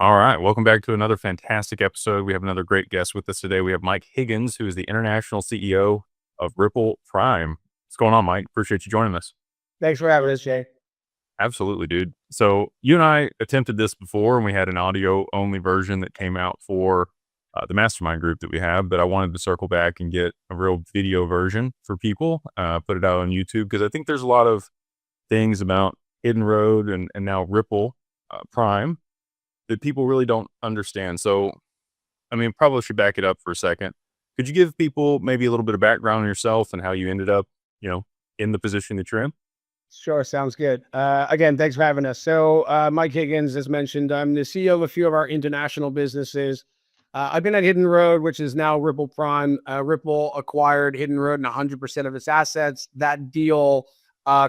All right. Welcome back to another fantastic episode. We have another great guest with us today. We have Mike Higgins, who is the international CEO of Ripple Prime. What's going on, Mike? Appreciate you joining us. Thanks for having us, Jay. Absolutely, dude. So you and I attempted this before, and we had an audio only version that came out for the mastermind group that we have. But I wanted to circle back and get a real video version for people, put it out on YouTube, because I think there's a lot of things about Hidden Road and now Ripple Prime that people really don't understand. So, I mean, probably should back it up for a second. Could you give people maybe a little bit of background on yourself and how you ended up, in the position that you're in? Sure, sounds good. Again, thanks for having us. So, Mike Higgins, as mentioned, I'm the CEO of a few of our international businesses. I've been at Hidden Road, which is now Ripple Prime. Ripple acquired Hidden Road and 100% of its assets. That deal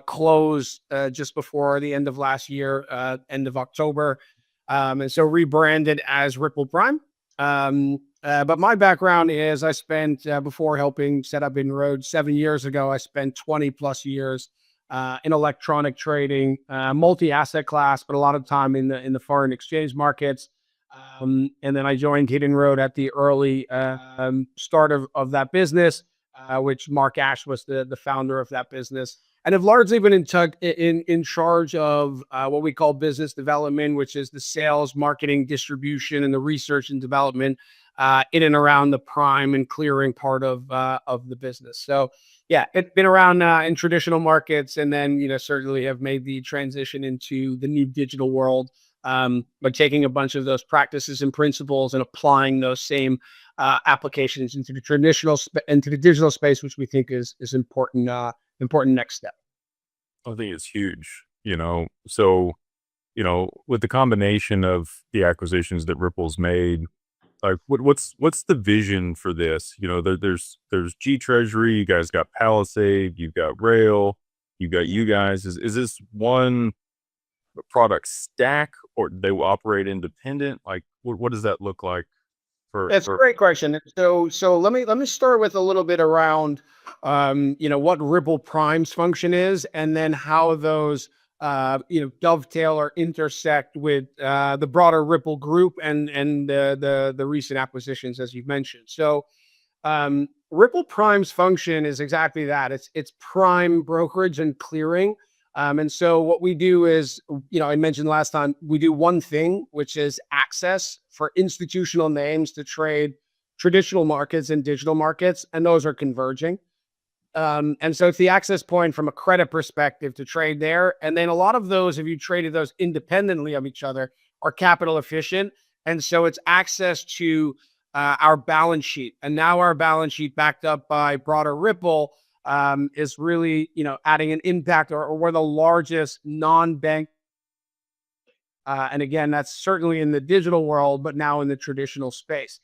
closed just before the end of last year, end of October. And so rebranded as Ripple Prime. But my background is I spent, before helping set up Hidden Road 7 years ago, I spent 20 plus years in electronic trading, multi-asset class, but a lot of time in the foreign exchange markets. And then I joined Hidden Road at the early start of that business, which Mark Ash was the founder of that business. And have largely been in charge of what we call business development, which is the sales, marketing, distribution, and the research and development in and around the prime and clearing part of the business. So yeah, it's been around in traditional markets, and then certainly have made the transition into the new digital world, by taking a bunch of those practices and principles and applying those same applications into the into the digital space, which we think is important. Important next step. I think it's huge, So, with the combination of the acquisitions that Ripple's made, like what's the vision for this? There's G Treasury, you guys got Palisade, you've got Rail, you got you guys. Is this one product stack, or they will operate independent? Like what does that look like That's a for great question. So let me start with a little bit around what Ripple Prime's function is, and then how those dovetail or intersect with the broader Ripple group and the recent acquisitions, as you've mentioned. So Ripple Prime's function is exactly that. It's prime brokerage and clearing. And so what we do is, I mentioned last time, we do one thing, which is access for institutional names to trade traditional markets and digital markets, and those are converging. And so it's the access point from a credit perspective to trade there. And then a lot of those, if you traded those independently of each other, are capital efficient. And so it's access to our balance sheet. And now our balance sheet, backed up by broader Ripple, is really, adding an impact, or we're the largest non-bank. And again, that's certainly in the digital world, but now in the traditional space.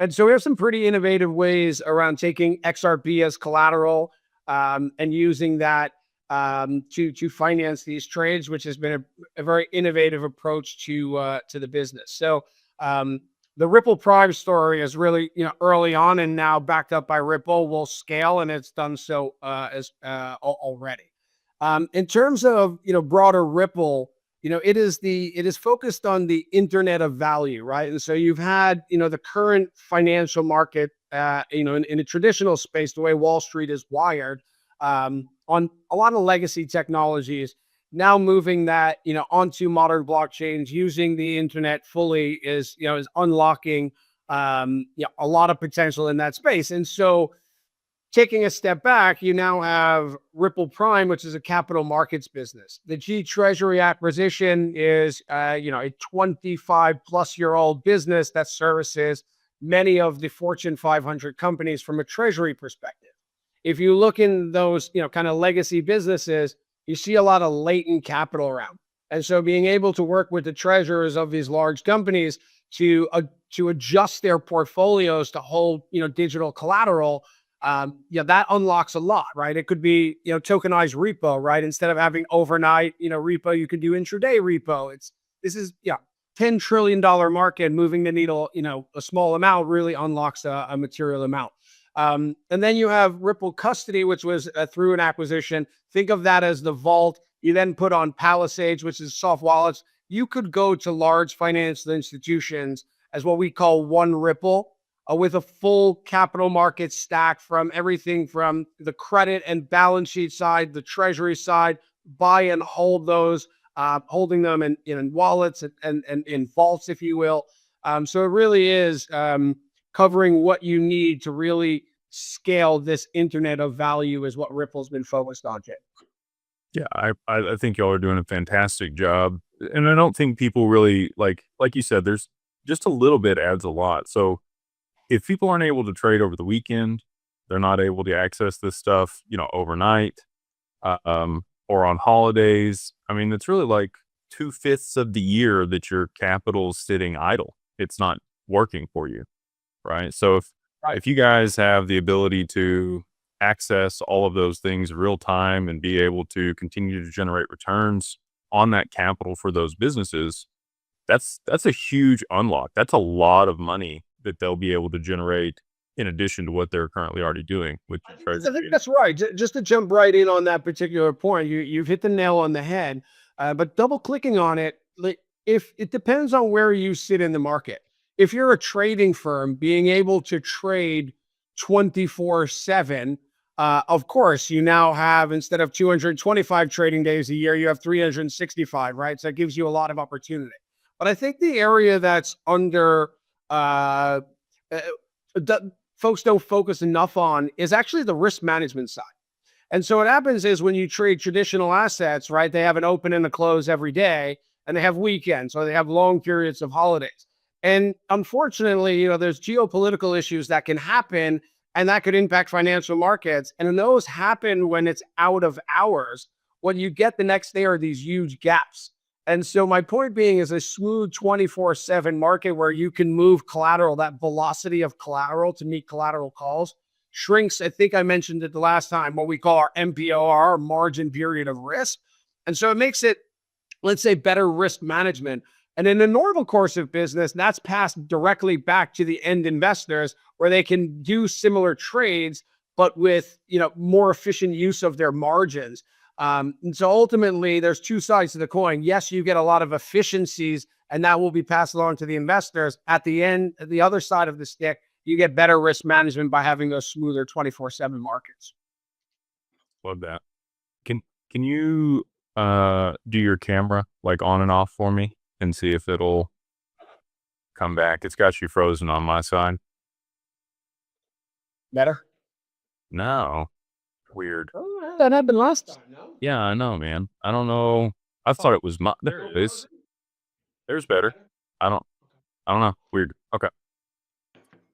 And so we have some pretty innovative ways around taking XRP as collateral, and using that to finance these trades, which has been a very innovative approach to the business. So the Ripple Prime story is really, early on, and now backed up by Ripple, will scale, and it's done so already. In terms of broader Ripple, it is focused on the Internet of Value, right? And so you've had the current financial market, in a traditional space, the way Wall Street is wired, on a lot of legacy technologies. Now moving that onto modern blockchains, using the internet fully is unlocking a lot of potential in that space. And so, taking a step back, you now have Ripple Prime, which is a capital markets business. The G Treasury acquisition is a 25-plus-year-old business that services many of the Fortune 500 companies from a treasury perspective. If you look in those kind of legacy businesses, you see a lot of latent capital around. And so being able to work with the treasurers of these large companies to adjust their portfolios to hold, digital collateral, that unlocks a lot, right? It could be, tokenized repo, right? Instead of having overnight, repo, you can do intraday repo. This is $10 trillion market. Moving the needle, a small amount really unlocks a material amount. And then you have Ripple Custody, which was through an acquisition. Think of that as the vault. You then put on Palisades, which is soft wallets. you could go to large financial institutions as what we call one Ripple, with a full capital market stack from everything from the credit and balance sheet side, the treasury side, buy and hold those, holding them in wallets and in vaults, if you will. So it really is covering what you need to really scale this internet of value is what Ripple's been focused on, Jay. Yeah, I think y'all are doing a fantastic job. And I don't think people really like you said, there's just a little bit adds a lot. So if people aren't able to trade over the weekend, they're not able to access this stuff, overnight, or on holidays. I mean, it's really like 2/5 of the year that your capital's sitting idle. It's not working for you, right? So if you guys have the ability to access all of those things real time and be able to continue to generate returns on that capital for those businesses, that's a huge unlock. That's a lot of money that they'll be able to generate in addition to what they're currently already doing with I think that's right. Just to jump right in on that particular point, you've hit the nail on the head. But double clicking on it, if it depends on where you sit in the market. If you're a trading firm, being able to trade 24/7, of course, you now have, instead of 225 trading days a year, you have 365, right? So it gives you a lot of opportunity. But I think the area that's under that folks don't focus enough on is actually the risk management side. And so what happens is when you trade traditional assets, right, they have an open and a close every day, and they have weekends, or they have long periods of holidays. And unfortunately, there's geopolitical issues that can happen, and that could impact financial markets. And when those happen when it's out of hours, what you get the next day are these huge gaps. And so my point being is a smooth 24/7 market where you can move collateral, that velocity of collateral to meet collateral calls shrinks. I think I mentioned it the last time, what we call our MPOR, our margin period of risk. And so it makes it, let's say, better risk management. And in the normal course of business, that's passed directly back to the end investors where they can do similar trades, but with, more efficient use of their margins. And so ultimately there's two sides to the coin. Yes, you get a lot of efficiencies and that will be passed along to the investors. At the end, the other side of the stick, you get better risk management by having those smoother 24/7 markets. Love that. Can you do your camera like on and off for me and see if it'll come back? It's got you frozen on my side. Better? No. Weird. Oh, that happened last time, no? Yeah, I know, man. I don't know. I thought it was my there it is. There's better. I don't know. Weird. Okay.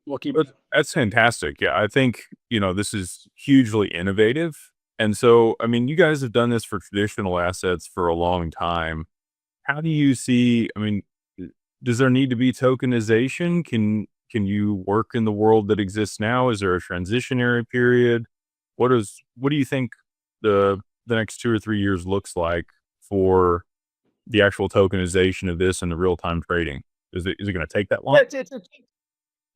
We'll keep But that's fantastic. Yeah, I think, this is hugely innovative. And so, I mean, you guys have done this for traditional assets for a long time. How do you see, does there need to be tokenization? Can you work in the world that exists now? Is there a transitionary period? What do you think the next 2 or 3 years looks like for the actual tokenization of this and the real-time trading? Is it going to take that long?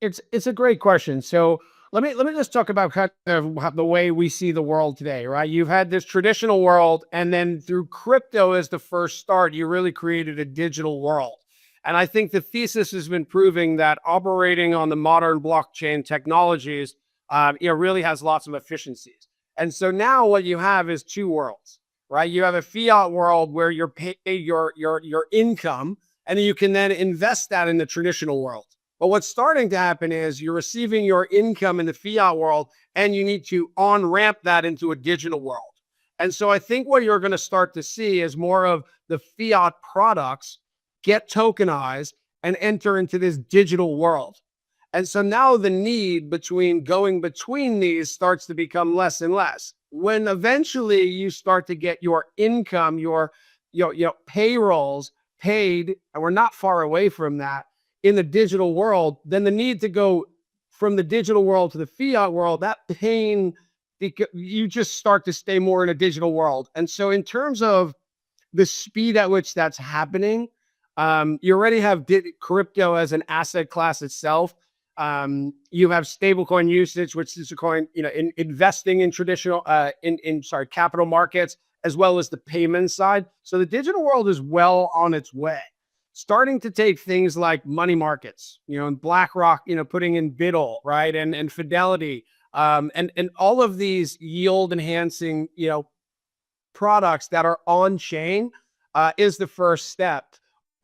It's a great question. So let me just talk about kind of the way we see the world today, right? You've had this traditional world, and then through crypto as the first start, you really created a digital world. And I think the thesis has been proving that operating on the modern blockchain technologies, really has lots of efficiencies. And so now what you have is two worlds, right? You have a fiat world where you're paid your income, and you can then invest that in the traditional world. But what's starting to happen is you're receiving your income in the fiat world, and you need to on-ramp that into a digital world. And so I think what you're going to start to see is more of the fiat products get tokenized and enter into this digital world. And so now the need going between these starts to become less and less. When eventually you start to get your income, your payrolls paid, and we're not far away from that in the digital world, then the need to go from the digital world to the fiat world, that pain, you just start to stay more in a digital world. And so in terms of the speed at which that's happening, you already have crypto as an asset class itself. You have stablecoin usage, which is a coin, investing in traditional, capital markets, as well as the payment side. So the digital world is well on its way. starting to take things like money markets, and BlackRock, putting in Biddle, right, and Fidelity, and all of these yield enhancing, products that are on chain, is the first step.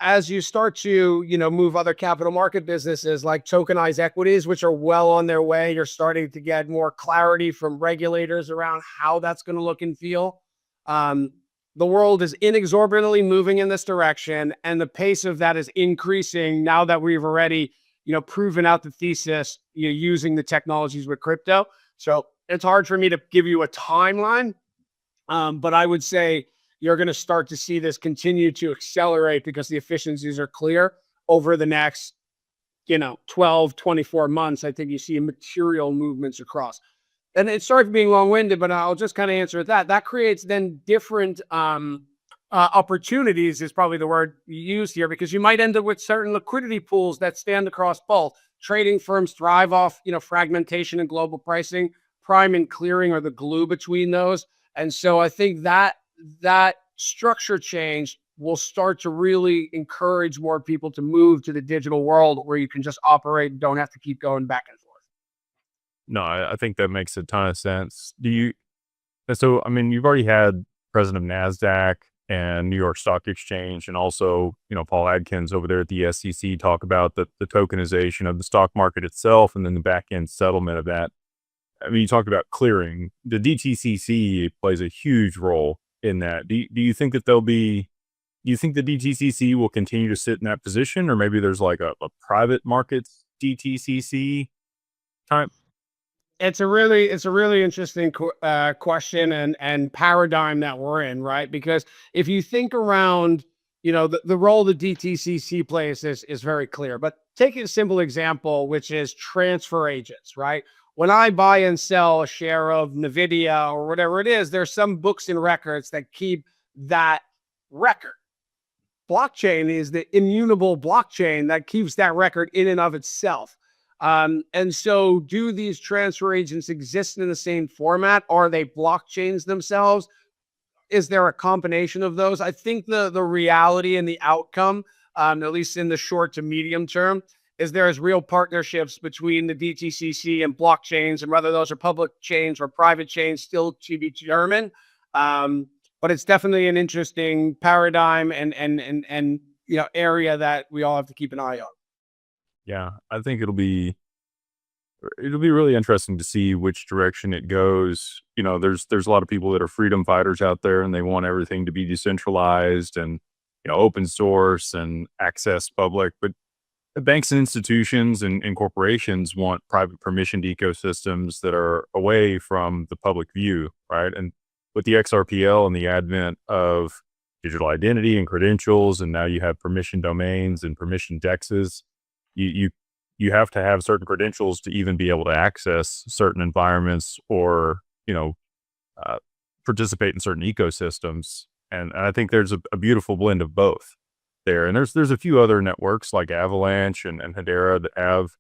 As you start to, move other capital market businesses like tokenized equities, which are well on their way, you're starting to get more clarity from regulators around how that's going to look and feel. The world is inexorably moving in this direction, and the pace of that is increasing now that we've already, proven out the thesis, using the technologies with crypto. So it's hard for me to give you a timeline, but I would say you're going to start to see this continue to accelerate because the efficiencies are clear over the next, 12, 24 months. I think you see material movements across. And it starts being long-winded, but I'll just kind of answer that. That creates then different opportunities is probably the word you use here, because you might end up with certain liquidity pools that stand across both. Trading firms thrive off, fragmentation and global pricing. Prime and clearing are the glue between those. And so I think that structure change will start to really encourage more people to move to the digital world where you can just operate and don't have to keep going back and forth. No, I think that makes a ton of sense. So, I mean, you've already had president of NASDAQ and New York Stock Exchange, and also, Paul Adkins over there at the SEC talk about the tokenization of the stock market itself and then the back end settlement of that. I mean, you talked about clearing. The DTCC plays a huge role in that. Do you think that do you think the DTCC will continue to sit in that position, or maybe there's like a private markets DTCC type? It's a really interesting question and paradigm that we're in, right? Because if you think around, the role the DTCC plays is very clear. But take a simple example, which is transfer agents, right? When I buy and sell a share of NVIDIA or whatever it is, there's some books and records that keep that record. Blockchain is the immutable blockchain that keeps that record in and of itself. And so do these transfer agents exist in the same format? Are they blockchains themselves? Is there a combination of those? I think the reality and the outcome, at least in the short to medium term, is there's real partnerships between the DTCC and blockchains, and whether those are public chains or private chains still to be determined. But it's definitely an interesting paradigm and area that we all have to keep an eye on. Yeah, I think it'll be really interesting to see which direction it goes. There's a lot of people that are freedom fighters out there, and they want everything to be decentralized and, open source and access public. But banks and institutions and corporations want private permissioned ecosystems that are away from the public view, right? And with the XRPL and the advent of digital identity and credentials, and now you have permission domains and permission dexes, you have to have certain credentials to even be able to access certain environments or, participate in certain ecosystems. And I think there's a beautiful blend of both there. And there's a few other networks like Avalanche and Hedera that have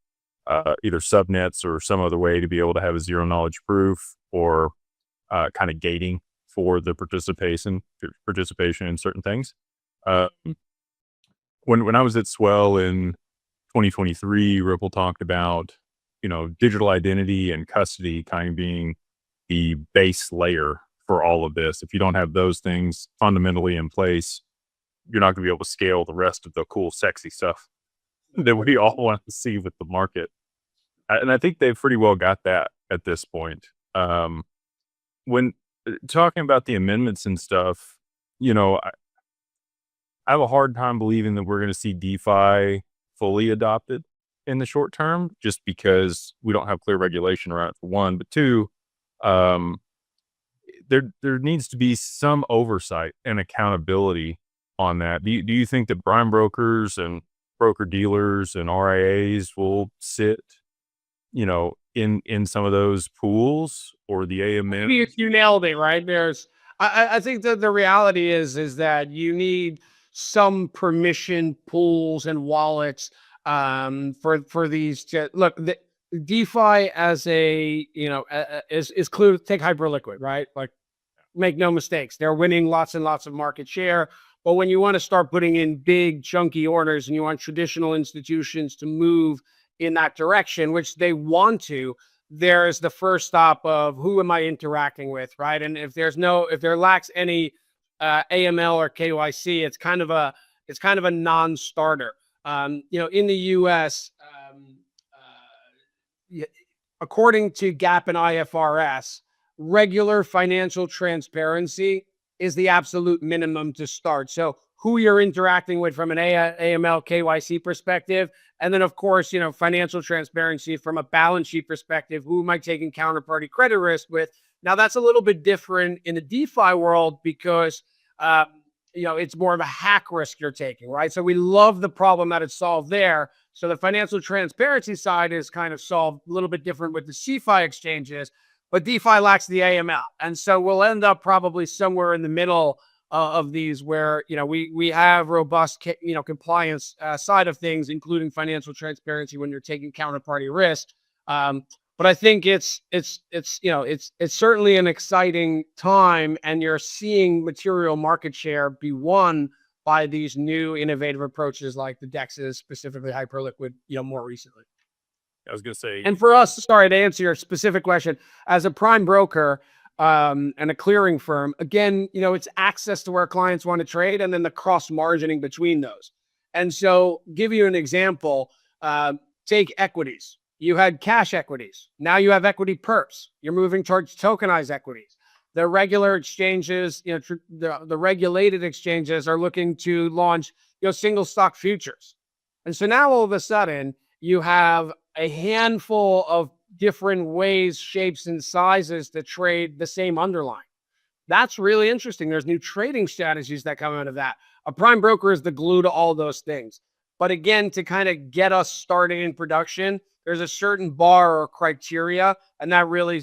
either subnets or some other way to be able to have a zero knowledge proof or kind of gating for the participation in certain things. When I was at Swell in 2023, Ripple talked about, digital identity and custody kind of being the base layer for all of this. If you don't have those things fundamentally in place, you're not going to be able to scale the rest of the cool, sexy stuff that we all want to see with the market. And I think they've pretty well got that at this point. When talking about the amendments and stuff, I have a hard time believing that we're going to see DeFi fully adopted in the short term, just because we don't have clear regulation around it, for one. But two, there needs to be some oversight and accountability on that. Do you think that prime brokers and broker dealers and RIAs will sit, in some of those pools, or the AMM? You nailed it, right? I think that the reality is that you need some permission pools and wallets for these to look. The DeFi as is clear. Take Hyperliquid, right? Like, make no mistakes, they're winning lots and lots of market share. But when you want to start putting in big chunky orders and you want traditional institutions to move in that direction, which they want to, there's the first stop of who am I interacting with, right? And if there lacks any AML or KYC, it's kind of a non-starter. In the U.S., y- according to GAAP and IFRS, regular financial transparency is the absolute minimum to start. So who you're interacting with from an AML KYC perspective, and then of course, financial transparency from a balance sheet perspective, who am I taking counterparty credit risk with? Now that's a little bit different in the DeFi world because it's more of a hack risk you're taking, right? So we love the problem that it's solved there. So the financial transparency side is kind of solved a little bit different with the CeFi exchanges, but DeFi lacks the AML. And so we'll end up probably somewhere in the middle of these where, we have robust, compliance side of things, including financial transparency when you're taking counterparty risk. But I think it's certainly an exciting time, and you're seeing material market share be won by these new innovative approaches like the DEXs, specifically Hyperliquid, more recently. I was going to say, and for us, sorry, to answer your specific question, as a prime broker and a clearing firm, again, it's access to where clients want to trade and then the cross margining between those. And so give you an example, take equities. You had cash equities. Now you have equity perps. You're moving towards tokenized equities. The regular exchanges, the regulated exchanges are looking to launch, single stock futures. And so now all of a sudden you have a handful of different ways, shapes, and sizes to trade the same underlying. That's really interesting. There's new trading strategies that come out of that. A prime broker is the glue to all those things. But again, to kind of get us started in production, there's a certain bar or criteria, and that really,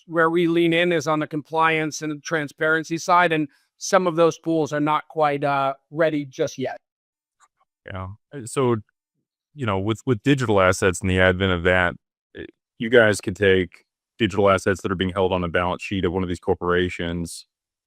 where we lean in is on the compliance and transparency side, and some of those pools are not quite ready just yet. Yeah. So, with digital assets and the advent of that, you guys could take digital assets that are being held on a balance sheet of one of these corporations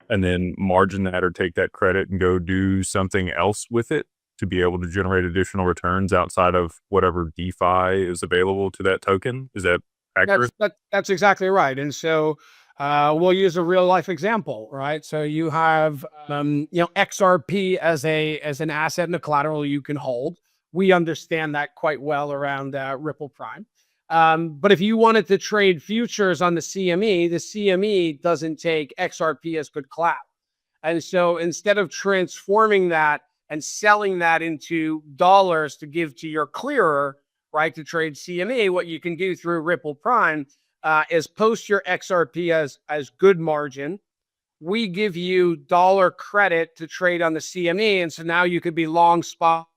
and then margin that or take that credit and go do something else with it to be able to generate additional returns outside of whatever DeFi is available to that token. Is that accurate? That's exactly right. And so we'll use a real life example, right? So you have, XRP as an asset and a collateral you can hold. We understand that quite well around Ripple Prime. But if you wanted to trade futures on the CME doesn't take XRP as good collateral. And so instead of transforming that and selling that into dollars to give to your clearer, right, to trade CME, what you can do through Ripple Prime is post your XRP as good margin. We give you dollar credit to trade on the CME. And so now you could be long spot,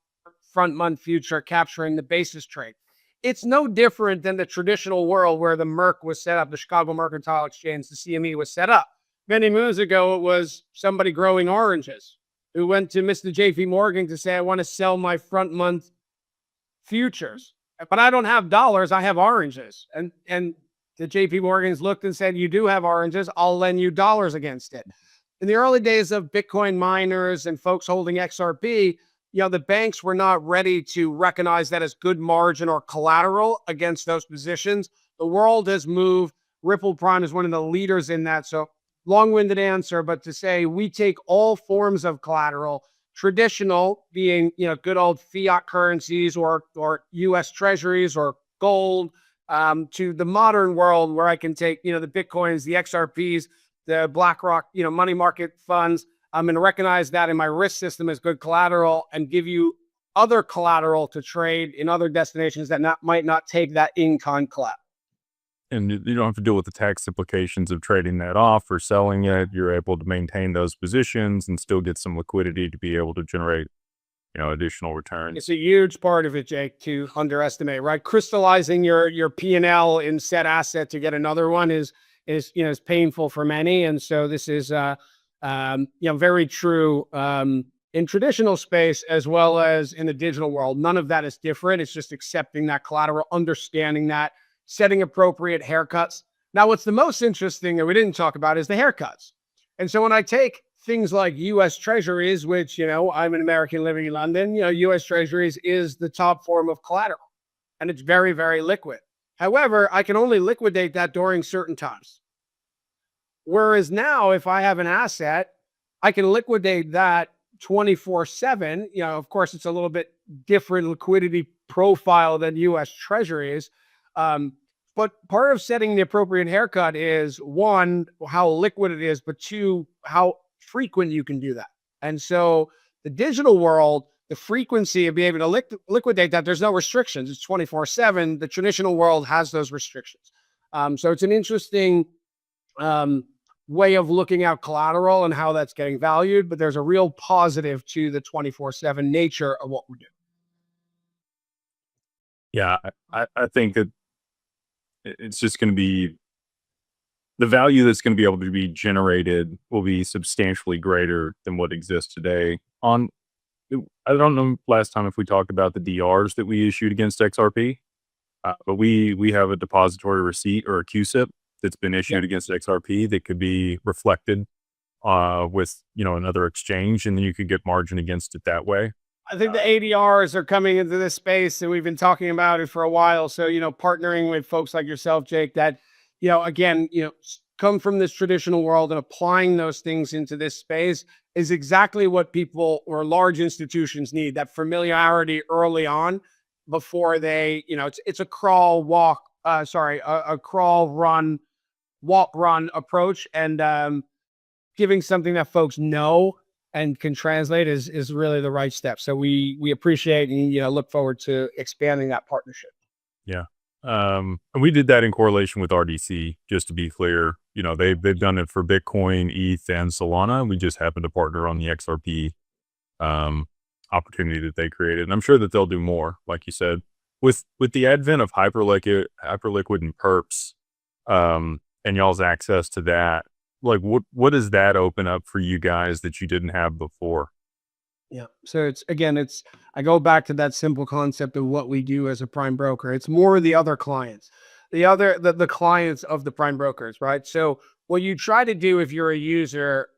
front month future, capturing the basis trade. It's no different than the traditional world where the Merc was set up, the Chicago Mercantile Exchange, the CME was set up. Many moons ago, it was somebody growing oranges who went to Mr. JP Morgan to say, I want to sell my front month futures, but I don't have dollars, I have oranges. And the JP Morgans looked and said, you do have oranges, I'll lend you dollars against it. In the early days of Bitcoin miners and folks holding XRP, the banks were not ready to recognize that as good margin or collateral against those positions. The world has moved. Ripple Prime is one of the leaders in that. So long-winded answer, but to say we take all forms of collateral, traditional being, good old fiat currencies or US treasuries or gold, to the modern world where I can take, the Bitcoins, the XRPs, the BlackRock, money market funds. I'm going to recognize that in my risk system as good collateral and give you other collateral to trade in other destinations that might not take that in-kind collateral. And you don't have to deal with the tax implications of trading that off or selling it. You're able to maintain those positions and still get some liquidity to be able to generate, additional returns. It's a huge part of it, Jake, to underestimate, right? Crystallizing your P&L in said asset to get another one is painful for many. And so this is, very true in traditional space as well as in the digital world. None of that is different. It's just accepting that collateral, understanding that, setting appropriate haircuts. Now, what's the most interesting that we didn't talk about is the haircuts. And so when I take things like US Treasuries, which, I'm an American living in London, US Treasuries is the top form of collateral and it's very, very liquid. However, I can only liquidate that during certain times. Whereas now, if I have an asset, I can liquidate that 24/7. Of course, it's a little bit different liquidity profile than US Treasuries. But part of setting the appropriate haircut is one, how liquid it is, but two, how frequent you can do that. And so the digital world, the frequency of being able to liquidate that, there's no restrictions. It's 24/7. The traditional world has those restrictions. So it's an interesting way of looking at collateral and how that's getting valued, but there's a real positive to the 24/7 nature of what we're doing. Yeah, I think that it's just going to be the value that's going to be able to be generated will be substantially greater than what exists today. I don't know last time if we talked about the DRs that we issued against XRP, but we have a depository receipt or a QSIP that's been issued against XRP that could be reflected with another exchange, and then you could get margin against it that way. I think the ADRs are coming into this space, and we've been talking about it for a while. So, partnering with folks like yourself, Jake, that, again, come from this traditional world and applying those things into this space is exactly what people or large institutions need, that familiarity early on before they, it's a crawl, walk, a crawl, run, walk, run approach. And giving something that folks know and can translate is really the right step. So we appreciate and look forward to expanding that partnership. Yeah. And we did that in correlation with RDC, just to be clear. They've done it for Bitcoin, ETH, and Solana. We just happened to partner on the XRP opportunity that they created. And I'm sure that they'll do more, like you said. With the advent of hyperliquid and perps, and y'all's access to that, like what does that open up for you guys that you didn't have before? Yeah. So I go back to that simple concept of what we do as a prime broker. It's more the other clients, the clients of the prime brokers, right? So what you try to do if you're a user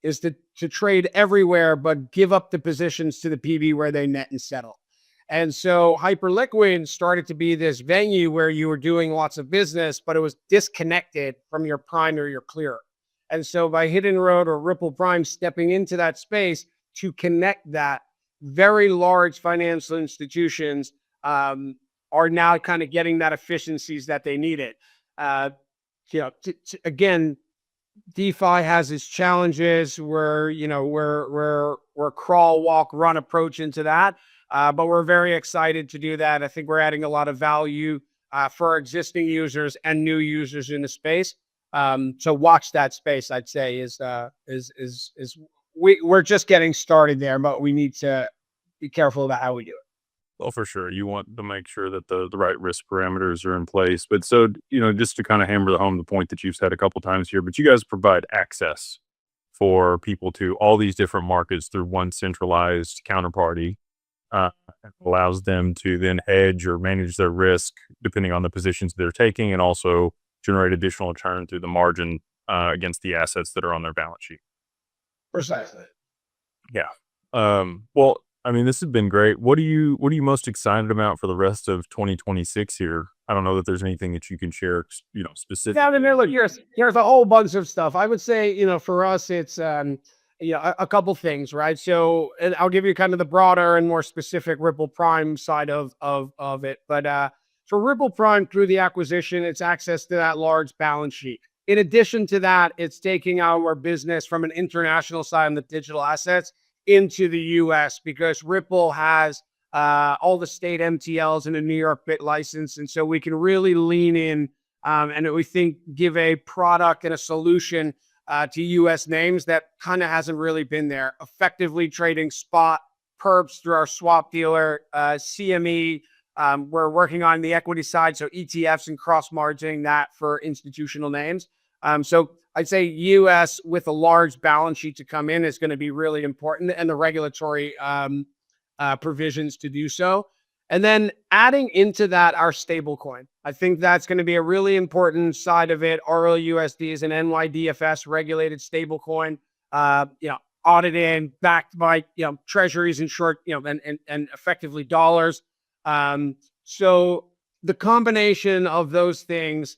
is to trade everywhere, but give up the positions to the PB where they net and settle. And so Hyperliquid started to be this venue where you were doing lots of business, but it was disconnected from your prime or your clearer. And so by Hidden Road or Ripple Prime stepping into that space to connect that, very large financial institutions are now kind of getting that efficiencies that they needed. Again, DeFi has its challenges where, we're crawl, walk, run approach into that. But we're very excited to do that. I think we're adding a lot of value for our existing users and new users in the space. So watch that space, I'd say we're just getting started there, but we need to be careful about how we do it. Well, for sure. You want to make sure that the right risk parameters are in place. But so, just to kind of hammer home the point that you've said a couple times here, but you guys provide access for people to all these different markets through one centralized counterparty. Allows them to then hedge or manage their risk depending on the positions they're taking, and also generate additional return through the margin against the assets that are on their balance sheet. Precisely. Yeah. Well, I mean, this has been great. What are you most excited about for the rest of 2026 here? I don't know that there's anything that you can share, specifically. Yeah, I mean, look, here's a whole bunch of stuff. I would say, for us, it's a couple things, right? So, and I'll give you kind of the broader and more specific Ripple Prime side of it. But for Ripple Prime, through the acquisition, it's access to that large balance sheet. In addition to that, it's taking our business from an international side on the digital assets into the US, because Ripple has all the state MTLs and a New York bit license. And so we can really lean in and we think give a product and a solution to US names that kind of hasn't really been there. Effectively trading spot perps through our swap dealer, CME. We're working on the equity side, so ETFs and cross margining that for institutional names. So I'd say US with a large balance sheet to come in is going to be really important, and the regulatory provisions to do so. And then adding into that our stablecoin. I think that's going to be a really important side of it. RLUSD is an NYDFS regulated stablecoin. audited, backed by treasuries and short, and effectively dollars. So the combination of those things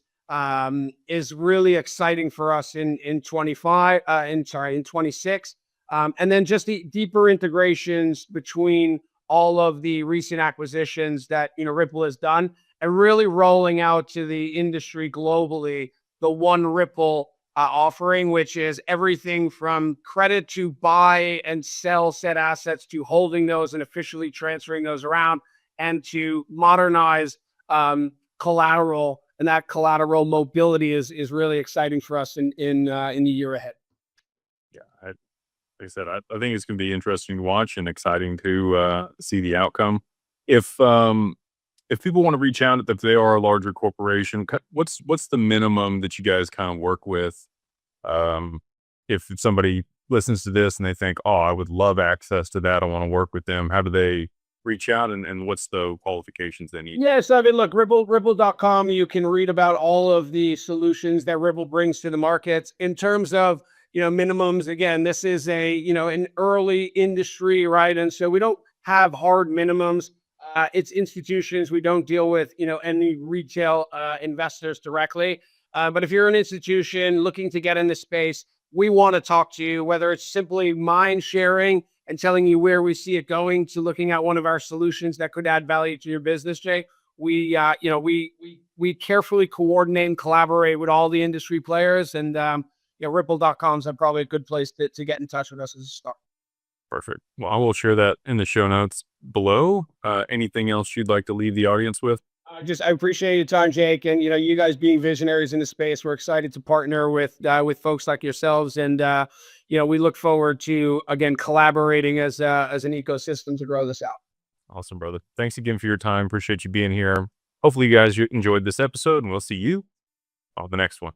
is really exciting for us in 26. And then just the deeper integrations between all of the recent acquisitions that Ripple has done, and really rolling out to the industry globally the one Ripple offering, which is everything from credit to buy and sell said assets, to holding those and officially transferring those around, and to modernize collateral. And that collateral mobility is really exciting for us in the year ahead. Yeah, like I said, I think it's going to be interesting to watch and exciting to see the outcome. If people want to reach out, if they are a larger corporation, what's the minimum that you guys kind of work with? If somebody listens to this and they think, oh, I would love access to that, I want to work with them, how do they reach out, and what's the qualifications they need? Yes, I mean, look, ripple.com, you can read about all of the solutions that Ripple brings to the markets. In terms of minimums, again, this is an early industry, right? And so we don't have hard minimums. It's institutions. We don't deal with any retail investors directly. But if you're an institution looking to get in this space, we want to talk to you, whether it's simply mind sharing and telling you where we see it going, to looking at one of our solutions that could add value to your business, Jay. We carefully coordinate and collaborate with all the industry players, and Ripple.com is probably a good place to get in touch with us as a start. Perfect. Well, I will share that in the show notes below. Anything else you'd like to leave the audience with? I appreciate your time, Jake, and you guys being visionaries in the space. We're excited to partner with folks like yourselves, and we look forward to again collaborating as an ecosystem to grow this out. Awesome, brother. Thanks again for your time. Appreciate you being here. Hopefully, you guys enjoyed this episode, and we'll see you on the next one.